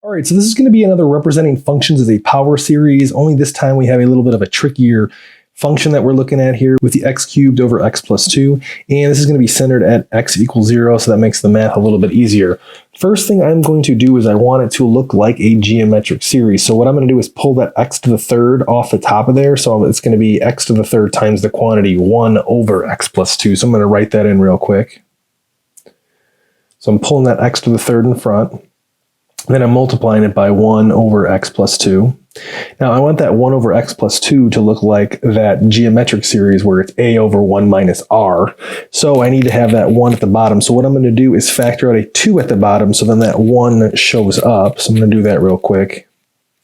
All right, so this is going to be another representing functions as a power series, only this time we have a little bit of a trickier function that we're looking at here with the x cubed over x plus 2, and this is going to be centered at x equals 0, so that makes the math a little bit easier. First thing I'm going to do is I want it to look like a geometric series, so what I'm going to do is pull that x to the third off the top of there, so it's going to be x to the third times the quantity 1 over x plus 2, so I'm going to write that in real quick. So I'm pulling that x to the third in front. Then I'm multiplying it by 1 over x plus 2. Now I want that 1 over x plus 2 to look like that geometric series where it's a over 1 minus r. So I need to have that 1 at the bottom. So what I'm going to do is factor out a 2 at the bottom so then that 1 shows up. So I'm going to do that real quick.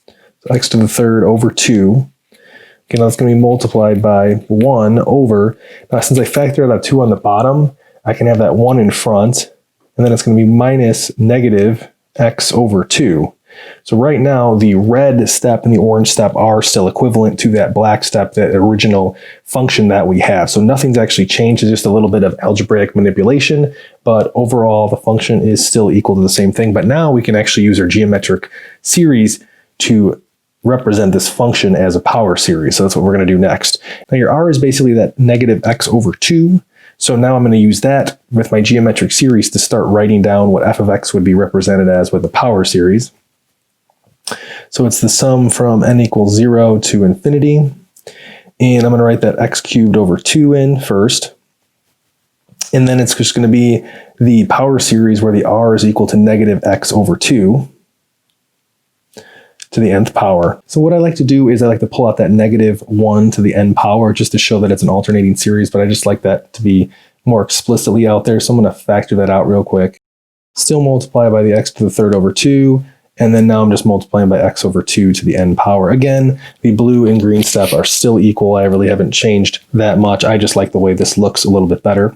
So x to the third over 2. Okay, now it's going to be multiplied by 1 over. Now since I factored out a 2 on the bottom, I can have that 1 in front. And then it's going to be minus negative x over 2. So right now, the red step and the orange step are still equivalent to that black step, that original function that we have. So nothing's actually changed, it's just a little bit of algebraic manipulation, but overall the function is still equal to the same thing. But now we can actually use our geometric series to represent this function as a power series. So that's what we're going to do next. Now your r is basically that negative x over 2. So now I'm going to use that with my geometric series to start writing down what f of x would be represented as with the power series. So it's the sum from n equals 0 to infinity. And I'm going to write that x cubed over 2 in first. And then it's just going to be the power series where the r is equal to negative x over 2 to the nth power. So what I like to do is I like to pull out that negative 1 to the n power just to show that it's an alternating series, but I just like that to be more explicitly out there. So I'm going to factor that out real quick. Still multiply by the x to the third over 2, and then now I'm just multiplying by x over 2 to the n power. Again, the blue and green step are still equal. I really haven't changed that much. I just like the way this looks a little bit better.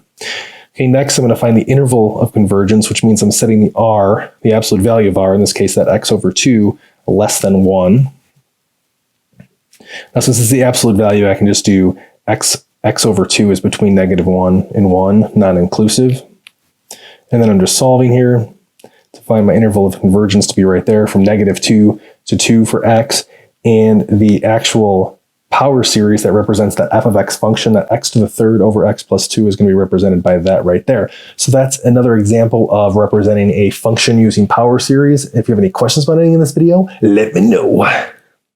Okay, next I'm going to find the interval of convergence, which means I'm setting the r, the absolute value of r, in this case that x over 2, less than 1. Now since it's the absolute value, I can just do x over 2 is between negative 1 and 1, non-inclusive. And then I'm just solving here to find my interval of convergence to be right there from negative 2 to 2 for x, and the actual power series that represents that f of x function, that x to the third over x plus 2 is going to be represented by that right there. So that's another example of representing a function using power series. If you have any questions about anything in this video, let me know.